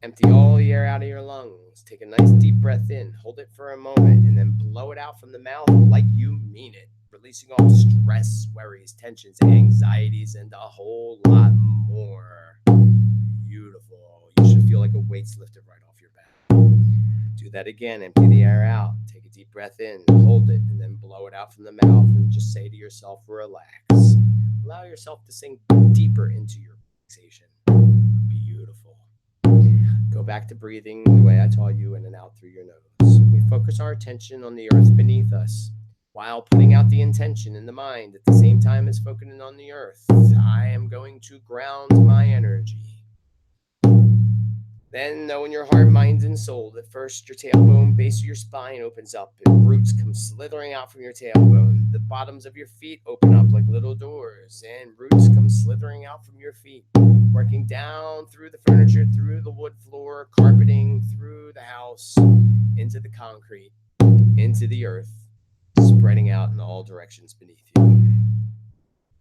Empty all the air out of your lungs. Take a nice deep breath in. Hold it for a moment and then blow it out from the mouth like you mean it. Releasing all stress, worries, tensions, anxieties, and a whole lot more. Beautiful. You should feel like a weight's lifted right off your back. Do that again. Empty the air out. Take a deep breath in. Hold it and then blow it out from the mouth and just say to yourself, relax. Allow yourself to sink deeper into your relaxation. Beautiful. Go back to breathing the way I taught you, in and out through your nose. We focus our attention on the earth beneath us while putting out the intention in the mind at the same time as focusing on the earth. I am going to ground my energy. Then, though, in your heart, mind, and soul, at first your tailbone, base of your spine opens up, and roots come slithering out from your tailbone. The bottoms of your feet open up like little doors, and roots come slithering out from your feet, working down through the furniture, through the wood floor, carpeting, through the house, into the concrete, into the earth, spreading out in all directions beneath you.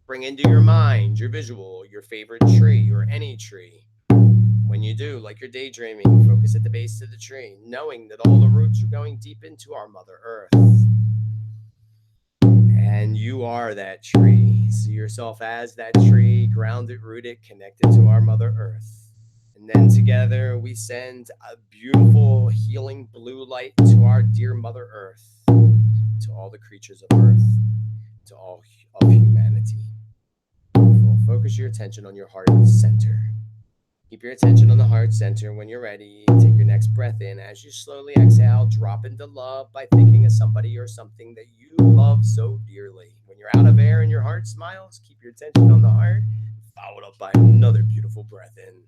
Bring into your mind, your visual, your favorite tree, or any tree. When you do, like you're daydreaming, focus at the base of the tree, knowing that all the roots are going deep into our Mother Earth. And you are that tree. See yourself as that tree, grounded, rooted, connected to our Mother Earth. And then together we send a beautiful healing blue light to our dear Mother Earth, to all the creatures of Earth, to all of humanity. Focus your attention on your heart center. Keep your attention on the heart center. When you're ready, take your next breath in. As you slowly exhale, drop into love by thinking of somebody or something that you love so dearly. When you're out of air and your heart smiles, keep your attention on the heart, followed up by another beautiful breath in.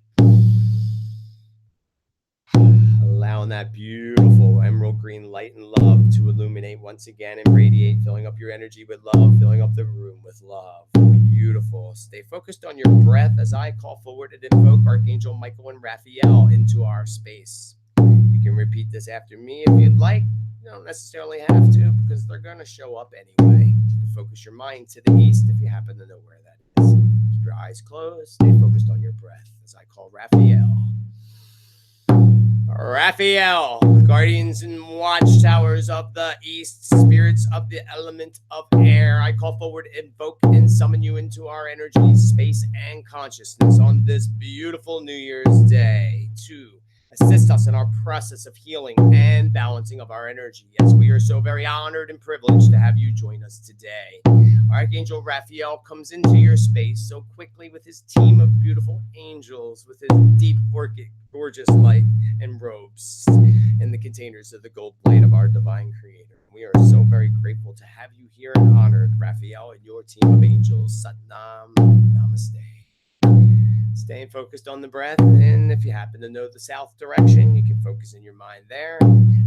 Allowing that beautiful emerald green light and love to illuminate once again and radiate, filling up your energy with love, filling up the room with love. Beautiful. Stay focused on your breath as I call forward and invoke Archangel Michael and Raphael into our space. You can repeat this after me if you'd like. You don't necessarily have to, because they're going to show up anyway. You can focus your mind to the east if you happen to know where that is. Keep your eyes closed. Stay focused on your breath as I call Raphael. Raphael, guardians and watchtowers of the east, spirits of the element of air, I call forward, invoke, and summon you into our energy, space, and consciousness on this beautiful New Year's Day to assist us in our process of healing and balancing of our energy, as we are so very honored and privileged to have you join us today. Archangel Raphael comes into your space so quickly with his team of beautiful angels, with his deep orchid, gorgeous light and robes in the containers of the gold blade of our divine creator. We are so very grateful to have you here and honored, Raphael, and your team of angels. Satnam Namaste. Staying focused on the breath, and if you happen to know the south direction, you can focus in your mind there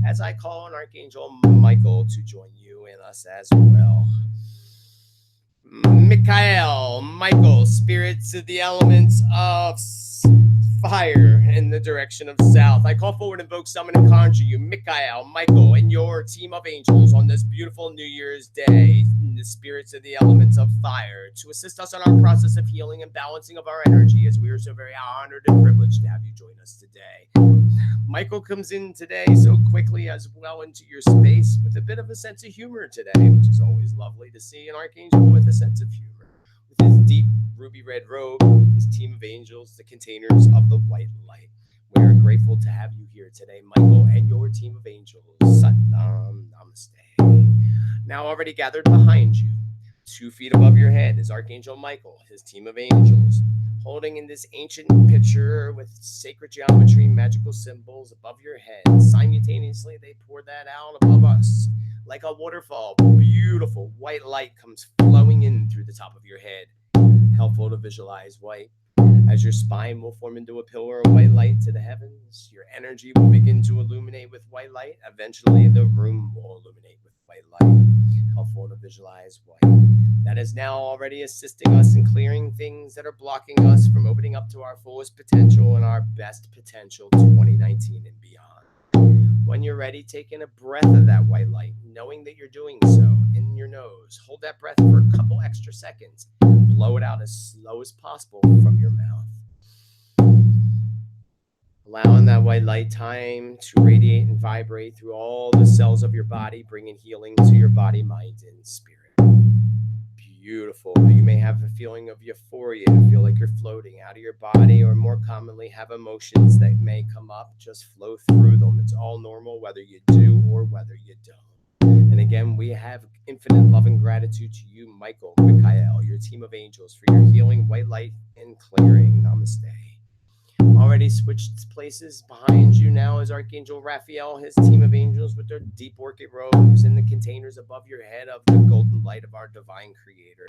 as I call on Archangel Michael to join you and us as well. Michael, spirits of the elements of fire in the direction of south. I call forward, invoke, summon, and conjure you, Michael, and your team of angels on this beautiful New Year's Day, the spirits of the elements of fire, to assist us in our process of healing and balancing of our energy, as we are so very honored and privileged to have you join us today. Michael comes in today so quickly as well into your space with a bit of a sense of humor today, which is always lovely to see an archangel with a sense of humor. With his deep ruby red robe, his team of angels, the containers of the white light. We are grateful to have you here today, Michael, and your team of angels. Satnam Namaste. Now already gathered behind you, 2 feet above your head, is Archangel Michael, his team of angels, holding in this ancient picture with sacred geometry, magical symbols above your head. Simultaneously, they pour that out above us like a waterfall. Beautiful white light comes flowing in through the top of your head. Helpful to visualize white. As your spine will form into a pillar of white light to the heavens, your energy will begin to illuminate with white light. Eventually, the room will illuminate with white light. Helpful to visualize white. That is now already assisting us in clearing things that are blocking us from opening up to our fullest potential and our best potential 2019 and beyond. When you're ready, take in a breath of that white light, knowing that you're doing so in your nose. Hold that breath for a couple extra seconds. Blow it out as slow as possible from your mouth. Allowing that white light time to radiate and vibrate through all the cells of your body, bringing healing to your body, mind, and spirit. Beautiful. You may have a feeling of euphoria, feel like you're floating out of your body, or more commonly have emotions that may come up. Just flow through them. It's all normal, whether you do or whether you don't. And again, we have infinite love and gratitude to you, Michael, your team of angels, for your healing, white light, and clearing. Namaste. Already switched places. Behind you now is Archangel Raphael, his team of angels with their deep orchid robes in the containers above your head of the golden light of our divine creator.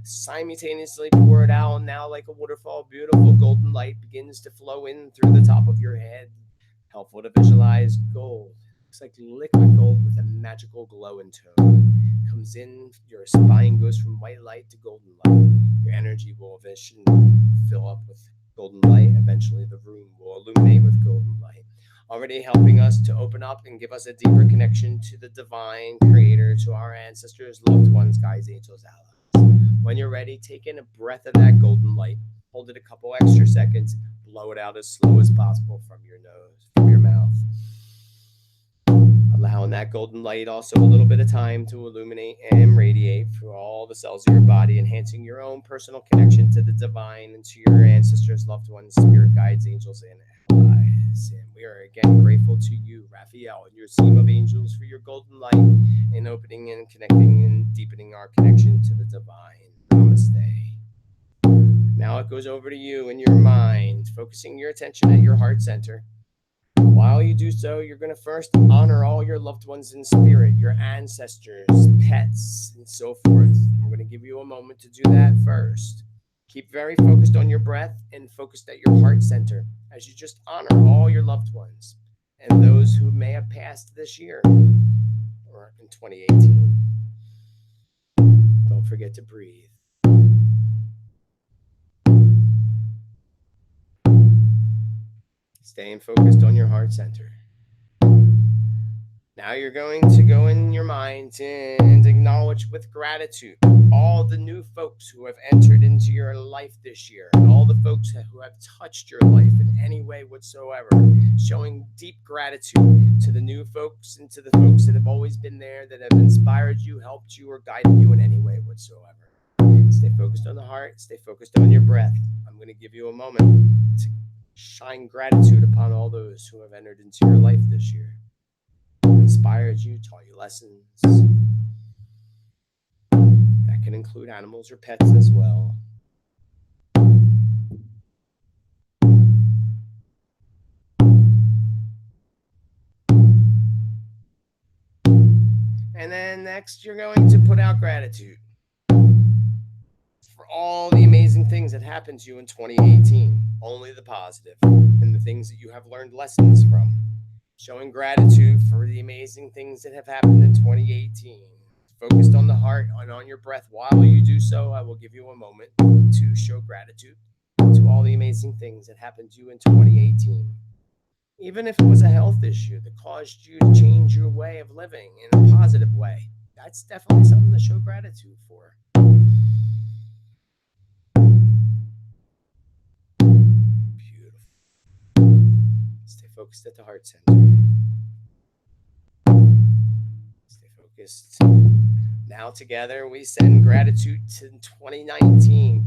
Simultaneously pour it out. Now, like a waterfall, beautiful golden light begins to flow in through the top of your head. Helpful to visualize gold. Looks like liquid gold with a magical glow and tone. Comes in, your spine goes from white light to golden light. Your energy will eventually fill up with golden light. Eventually, the room will illuminate with golden light. Already helping us to open up and give us a deeper connection to the divine creator, to our ancestors, loved ones, guides, angels, allies. When you're ready, take in a breath of that golden light. Hold it a couple extra seconds. Blow it out as slow as possible from your nose, from your mouth. Allowing that golden light also a little bit of time to illuminate and radiate through all the cells of your body, enhancing your own personal connection to the divine and to your ancestors, loved ones, spirit guides, angels, and allies. And we are again grateful to you, Raphael, and your team of angels for your golden light and opening and connecting and deepening our connection to the divine. Namaste. Now it goes over to you in your mind, focusing your attention at your heart center. While you do so, you're going to first honor all your loved ones in spirit, your ancestors, pets, and so forth. We're going to give you a moment to do that first. Keep very focused on your breath and focused at your heart center as you just honor all your loved ones and those who may have passed this year or in 2018. Don't forget to breathe. Staying focused on your heart center. Now you're going to go in your mind and acknowledge with gratitude all the new folks who have entered into your life this year, and all the folks who have touched your life in any way whatsoever, showing deep gratitude to the new folks and to the folks that have always been there, that have inspired you, helped you, or guided you in any way whatsoever. Stay focused on the heart, stay focused on your breath. I'm going to give you a moment to shine gratitude upon all those who have entered into your life this year, inspired you, taught you lessons. That can include animals or pets as well. And then next, you're going to put out gratitude for all the amazing things that happened to you in 2018, only the positive, and the things that you have learned lessons from. Showing gratitude for the amazing things that have happened in 2018. Focused on the heart and on your breath. While you do so, I will give you a moment to show gratitude to all the amazing things that happened to you in 2018. Even if it was a health issue that caused you to change your way of living in a positive way, that's definitely something to show gratitude for. Beautiful. Stay focused at the heart center. Stay focused. Now together we send gratitude to 2019.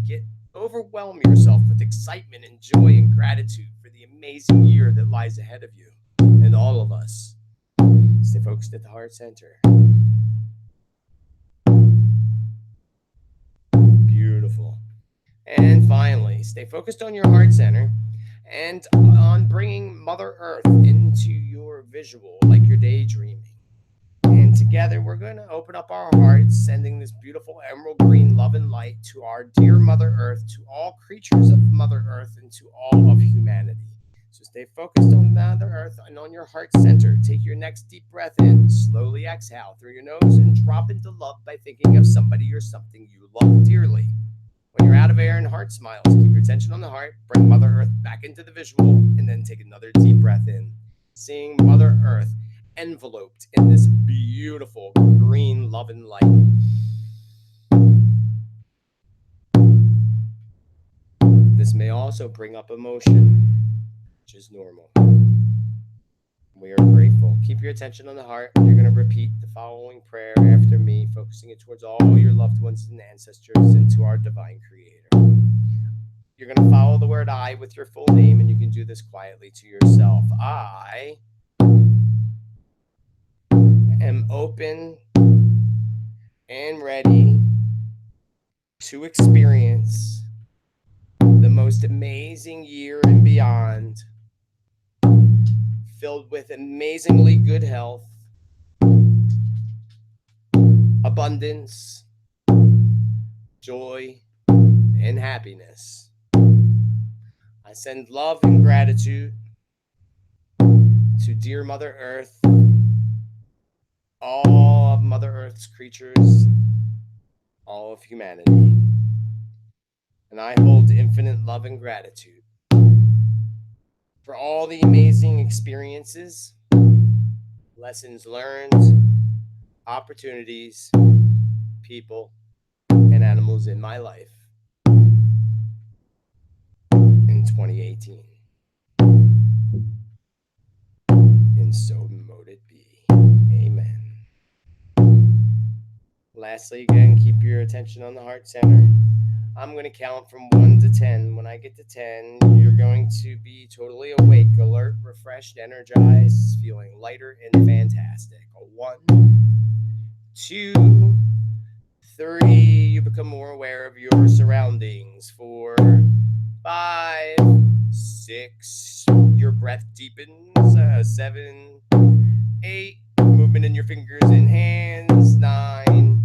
Overwhelm yourself with excitement and joy and gratitude for the amazing year that lies ahead of you and all of us. Stay focused at the heart center. Beautiful. And finally, stay focused on your heart center and on bringing Mother Earth into your visual, like you're daydreaming. And together we're going to open up our hearts, sending this beautiful emerald green love and light to our dear Mother Earth, to all creatures of Mother Earth, and to all of humanity. So stay focused on Mother Earth and on your heart center. Take your next deep breath in, slowly exhale through your nose, and drop into love by thinking of somebody or something you love dearly. When you're out of air and heart smiles, keep your attention on the heart, bring Mother Earth back into the visual, and then take another deep breath in, seeing Mother Earth enveloped in this beautiful green love and light. This may also bring up emotion, which is normal. We are grateful. Keep your attention on the heart. You're going to repeat the following prayer after me, focusing it towards all your loved ones and ancestors and to our divine creator. You're going to follow the word I with your full name, and you can do this quietly to yourself. I am open and ready to experience the most amazing year and beyond, filled with amazingly good health, abundance, and prosperity. I am open and ready to experience the most amazing year and beyond, filled with amazingly good health, abundance, and prosperity. I am open and ready to experience the most amazing year and beyond, filled with amazingly good health, abundance, and prosperity. I am open and ready to experience the most amazing year and beyond, filled with amazingly good health, abundance, joy, and happiness. I send love and gratitude to dear Mother Earth, all of Mother Earth's creatures, all of humanity. And I hold infinite love and gratitude for all the amazing experiences, lessons learned, opportunities, people, and animals in my life in 2018. And so mote it be. Amen. Lastly, again, keep your attention on the heart center. I'm going to count from 1 to 10. When I get to 10, you're going to be totally awake, alert, refreshed, energized, feeling lighter and fantastic. 1, 2, 3, you become more aware of your surroundings. 4, 5, 6, your breath deepens. 7, 8, movement in your fingers and hands. 9,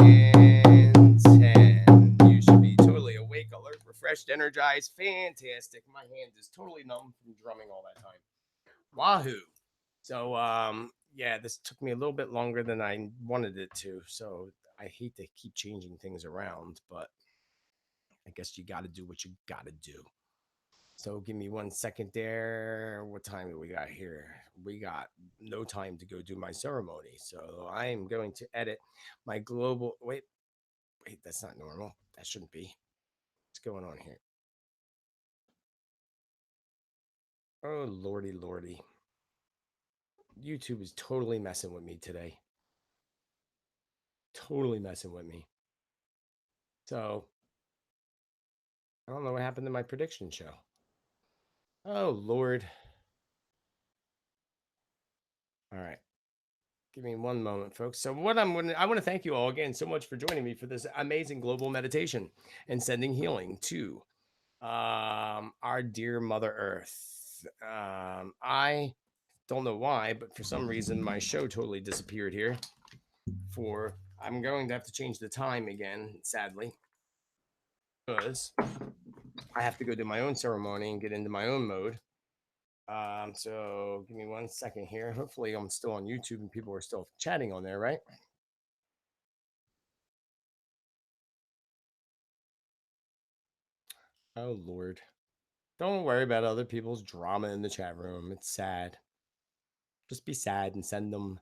and 10. You should be totally awake, alert, refreshed, energized, fantastic. My hand is totally numb from drumming all that time. Wahoo! So, yeah, this took me a little bit longer than I wanted it to. So I hate to keep changing things around, but I guess you got to do what you got to do. So give me 1 second there. What time do we got here? We got no time to go do my ceremony. So I am going to edit my global. Wait, that's not normal. That shouldn't be. What's going on here? Oh, lordy, lordy. YouTube is totally messing with me today. Totally messing with me. So I don't know what happened to my prediction show. Oh, Lord. All right. Give me one moment, folks. So I want to thank you all again so much for joining me for this amazing global meditation and sending healing to our dear Mother Earth. I don't know why, but for some reason my show totally disappeared here. I'm going to have to change the time again, sadly, because I have to go do my own ceremony and get into my own mode. So give me 1 second here. Hopefully I'm still on YouTube and people are still chatting on there, right? Oh, Lord. Don't worry about other people's drama in the chat room. It's sad. Just be sad and send them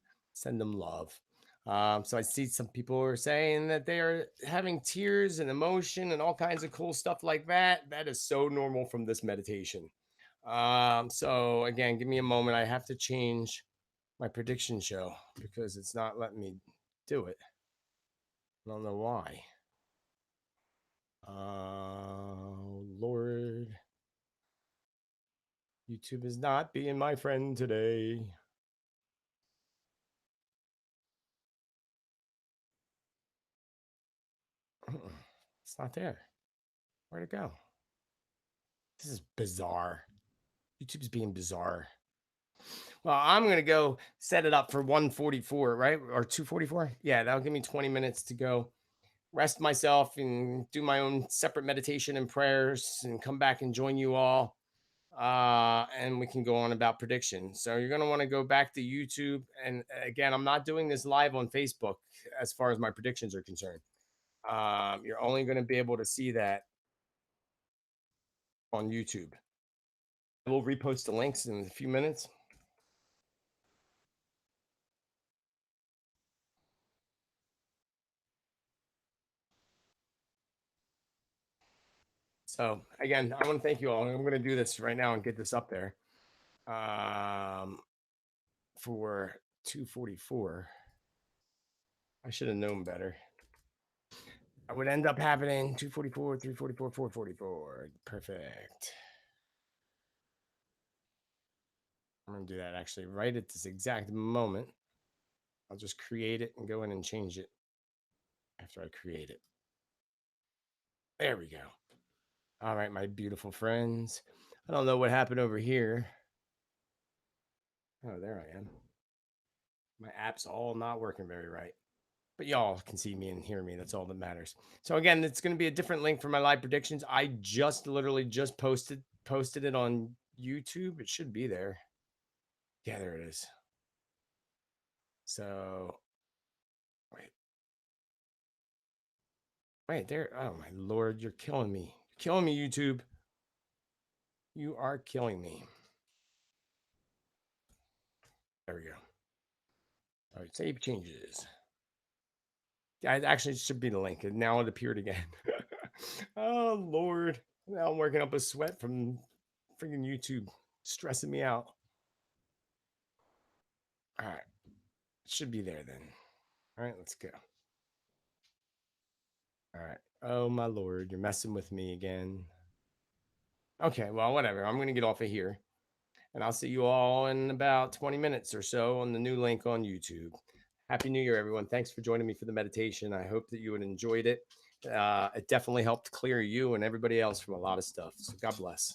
love. So I see some people are saying that they are having tears and emotion and all kinds of cool stuff like that. That is so normal from this meditation. So again, give me a moment. I have to change my prediction show because it's not letting me do it. I don't know why. Lord. YouTube is not being my friend today. It's not there. Where'd it go? This is bizarre. YouTube's being bizarre. Well, I'm going to go set it up for 144, right? Or 244. Yeah, that'll give me 20 minutes to go rest myself and do my own separate meditation and prayers and come back and join you all. And we can go on about predictions. So you're going to want to go back to YouTube. And again, I'm not doing this live on Facebook as far as my predictions are concerned. You're only going to be able to see that on YouTube. We'll repost the links in a few minutes. So again, I want to thank you all. I'm going to do this right now and get this up there for 244. I should have known better. I would end up happening 244, 344, 444. Perfect. I'm going to do that actually right at this exact moment. I'll just create it and go in and change it after I create it. There we go. All right, my beautiful friends. I don't know what happened over here. Oh, there I am. My app's all not working very right. but y'all can see me and hear me. That's all that matters. So again, it's going to be a different link for my live predictions. I just literally just posted it on YouTube. It should be there. Yeah, there it is. So wait there. Oh my Lord, you're killing me. You're killing me, YouTube. You are killing me. There we go. All right, save changes. Yeah, it actually should be the link. And now it appeared again. Oh Lord. Now I'm working up a sweat from freaking YouTube stressing me out. All right. It should be there then. All right, let's go. All right. Oh my Lord, you're messing with me again. Okay, well, whatever. I'm going to get off of here. And I'll see you all in about 20 minutes or so on the new link on YouTube. Happy New Year, everyone. Thanks for joining me for the meditation. I hope that you had enjoyed it. It definitely helped clear you and everybody else from a lot of stuff. So God bless.